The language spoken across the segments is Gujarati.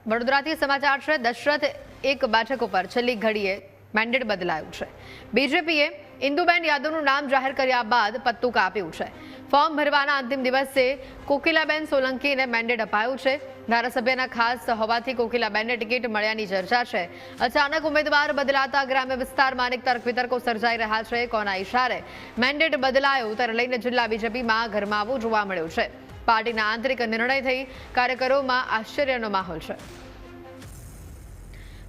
વડોદરાથી સમાચાર છે। દશરથ એક બેઠક ઉપર છેલ્લી ઘડીએ મેન્ડેટ બદલાયું છે। બીજેપીએ ઇન્દુબેન યાદવનું નામ જાહેર કર્યા બાદ પત્તું કાપ્યું છે। ફોર્મ ભરવાના અંતિમ દિવસે કોકિલાબેન સોલંકીને મેન્ડેટ અપાયું છે। ધારાસભ્યના ખાસ હોવાથી કોકિલાબેનને ટિકિટ મળ્યાની ચર્ચા છે। અચાનક ઉમેદવાર બદલાતા ગ્રામ્ય વિસ્તારમાં અનેક તર્ક વિતર્કો સર્જાઈ રહ્યા છે। કોના ઇશારે મેન્ડેટ બદલાયો તેને લઈને જિલ્લા બીજેપીમાં ગરમાવો જોવા મળ્યો છે। પાર્ટીના આંતરિક નિર્ણયથી કાર્યકરોમાં આશ્ચર્યનો માહોલ છે।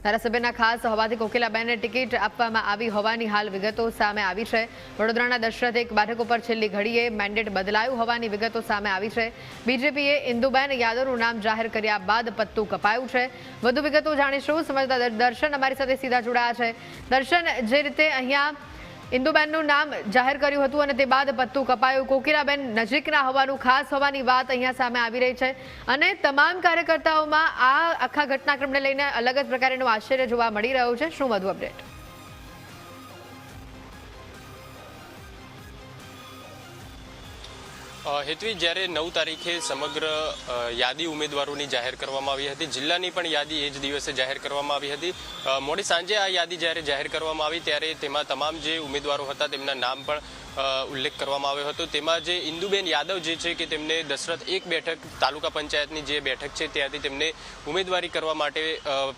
ધારાસભ્યના ખાસ હોવાથી કોકિલાબેનને ટિકિટ આપવામાં આવી હોવાની હાલ વિગતો સામે આવી છે। વડોદરાના દશરથ એક બેઠક ઉપર છેલ્લી ઘડીએ મેન્ડેટ બદલાયું હોવાની વિગતો સામે આવી છે। બીજેપીએ ઇન્દુબેન યાદવનું નામ જાહેર કર્યા બાદ પત્તું કપાયું છે। વધુ વિગતો જાણીશું। સમજદાર દર્શન અમારી સાથે સીધા જોડાયા છે। દર્શન, જે રીતે અહીંયા ઇન્દુબેનનું નામ જાહેર કર્યું હતું અને તે બાદ પત્તું કપાયું, કોકિલાબેન નજીકના હોવાનું ખાસ હોવાની વાત અહીંયા સામે આવી રહી છે અને તમામ કાર્યકર્તાઓમાં આ આખા ઘટનાક્રમને લઈને અલગ જ પ્રકારનું આશ્ચર્ય જોવા મળી રહ્યું છે। શું વધુ અપડેટ? હેતવી, જ્યારે 9 તારીખે સમગ્ર યાદી ઉમેદવારોની જાહેર કરવામાં આવી હતી, જિલ્લાની પણ યાદી એ જ દિવસે જાહેર કરવામાં આવી હતી। મોડી સાંજે આ યાદી જ્યારે જાહેર કરવામાં આવી ત્યારે તેમાં તમામ જે ઉમેદવારો હતા તેમના નામ પણ ઉલ્લેખ કરવામાં આવ્યો હતો। તેમાં જે ઇન્દુબેન યાદવ જે છે કે તેમને દશરથ એક બેઠક તાલુકા પંચાયતની જે બેઠક છે ત્યાંથી તેમને ઉમેદવારી કરવા માટે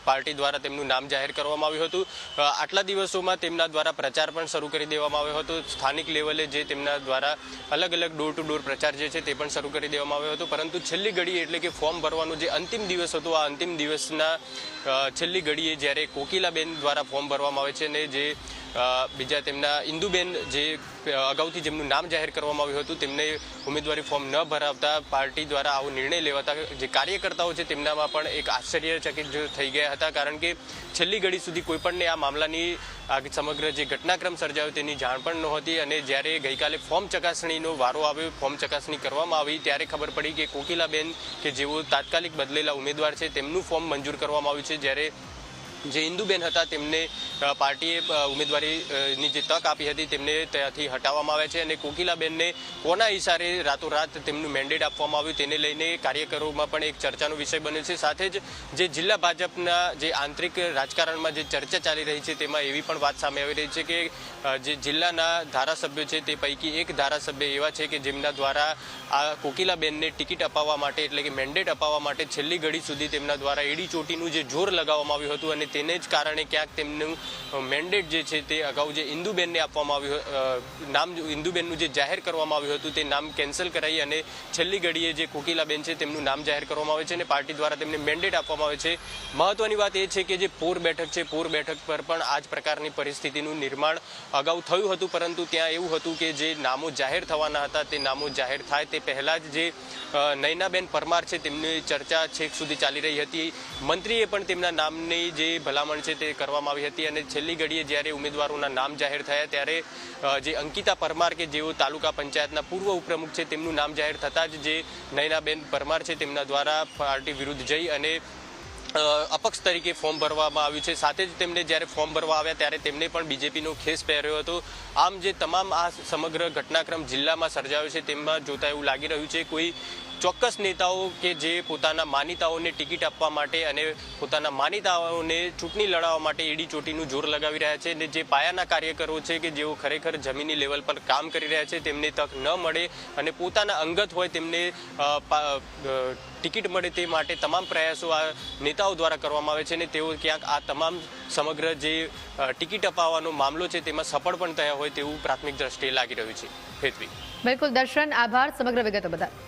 પાર્ટી દ્વારા તેમનું નામ જાહેર કરવામાં આવ્યું હતું। આટલા દિવસોમાં તેમના દ્વારા પ્રચાર પણ શરૂ કરી દેવામાં આવ્યો હતો। સ્થાનિક લેવલે જે તેમના દ્વારા અલગ અલગ ડોર ટુ ડોર પ્રચાર જે છે તે પણ શરૂ કરી દેવામાં આવ્યો હતો, પરંતુ છેલ્લી ઘડીએ એટલે કે ફોર્મ ભરવાનો જે અંતિમ દિવસ હતો, આ અંતિમ દિવસના છેલ્લી ઘડીએ જ્યારે કોકિલાબેન દ્વારા ફોર્મ ભરવામાં આવે છે અને જે બીજા તેમના ઇન્દુબેન જે અગાઉથી જેમનું નામ જાહેર કરવામાં આવ્યું હતું તેમને ઉમેદવારી ફોર્મ ન ભરાવતા પાર્ટી દ્વારા આવો નિર્ણય લેવાતા જે કાર્યકર્તાઓ છે તેમનામાં પણ એક આશ્ચર્યચકિત થઈ ગયા હતા, કારણ કે છેલ્લી ઘડી સુધી કોઈપણને આ મામલાની આ સમગ્ર જે ઘટનાક્રમ સર્જાયો તેની જાણ પણ નહોતી અને જ્યારે ગઈકાલે ફોર્મ ચકાસણીનો વારો આવ્યો, ફોર્મ ચકાસણી કરવામાં આવી ત્યારે ખબર પડી કે કોકિલાબેન કે જેઓ તાત્કાલિક બદલેલા ઉમેદવાર છે તેમનું ફોર્મ મંજૂર કરવામાં આવ્યું છે, જ્યારે જે ઇન્દુબેન હતા તેમને પાર્ટીએ ઉમેદવારીની જે તક આપી હતી તેમને ત્યાંથી હટાવવામાં આવ્યા છે અને કોકિલાબેનને કોના ઇશારે રાતોરાત તેમનું મેન્ડેટ આપવામાં આવ્યું તેને લઈને કાર્યકરોમાં પણ એક ચર્ચાનો વિષય બન્યો છે। સાથે જ જે જિલ્લા ભાજપના જે આંતરિક રાજકારણમાં જે ચર્ચા ચાલી રહી છે તેમાં એવી પણ વાત સામે આવી રહી છે કે જે જિલ્લાના ધારાસભ્યો છે તે પૈકી એક ધારાસભ્ય એવા છે કે જેમના દ્વારા આ કોકિલાબેનને ટિકિટ અપાવવા માટે એટલે કે મેન્ડેટ અપાવવા માટે છેલ્લી ઘડી સુધી તેમના દ્વારા એડી ચોટીનું જે જોર લગાવવામાં આવ્યું હતું અને તેને જ કારણે ક્યાંક તેમનું મેન્ડેટ જે છે તે અગાઉ જે ઇન્દુબેનને આપવામાં આવ્યું નામ ઇન્દુબેનનું જે જાહેર કરવામાં આવ્યું હતું તે નામ કેન્સલ કરાવી અને છેલ્લી ઘડીએ જે કોકિલાબેન છે તેમનું નામ જાહેર કરવામાં આવે છે અને પાર્ટી દ્વારા તેમને મેન્ડેટ આપવામાં આવે છે। મહત્વની વાત એ છે કે જે પોર બેઠક છે, પોર બેઠક પર પણ આ જ પ્રકારની પરિસ્થિતિનું નિર્માણ અગાઉ થયું હતું, પરંતુ ત્યાં એવું હતું કે જે નામો જાહેર થવાના હતા તે નામો જાહેર થાય તે પહેલાં જ જે નયનાબેન પરમાર છે તેમની ચર્ચા છેક સુધી ચાલી રહી હતી। મંત્રીએ પણ તેમના નામની જે ભલામણ છે તે કરવામાં આવી હતી અને છેલ્લી ઘડીએ જ્યારે ઉમેદવારોના નામ જાહેર થયા ત્યારે જે અંકિતા પરમાર કે જેઓ તાલુકા પંચાયતના પૂર્વ ઉપપ્રમુખ છે તેમનું નામ જાહેર થતાં જ જે નયનાબેન પરમાર છે તેમના દ્વારા પાર્ટી વિરુદ્ધ જઈ અને અપક્ષ તરીકે ફોર્મ ભરવામાં આવ્યું છે। સાથે જ તેમને જ્યારે ફોર્મ ભરવા આવ્યા ત્યારે તેમને પણ બીજેપીનો ખેસ પહેર્યો હતો। આમ જે તમામ આ સમગ્ર ઘટનાક્રમ જિલ્લામાં સર્જાયો છે તેમાં જોતા એવું લાગી રહ્યું છે કોઈ ચોક્કસ નેતાઓ કે જે પોતાના માનીતાઓને ટિકિટ આપવા માટે અને પોતાના માનીતાઓને ચૂંટણી લડાવવા માટે એડી ચોટીનું જોર લગાવી રહ્યા છે અને જે પાયાના કાર્યકરો છે કે જેઓ ખરેખર જમીની લેવલ પર કામ કરી રહ્યા છે તેમને તક ન મળે અને પોતાના અંગત હોય તેમને ટિકિટ મળે તે માટે તમામ પ્રયાસો આ નેતાઓ દ્વારા કરવામાં આવે છે અને તેઓ ક્યાંક આ તમામ સમગ્ર જે ટિકિટ અપાવવાનો મામલો છે તેમાં સફળ પણ થયા હોય તેવું પ્રાથમિક દ્રષ્ટિએ લાગી રહ્યું છે। હેતવી, બિલકુલ દર્શન, આભાર સમગ્ર વિગતો બદલ।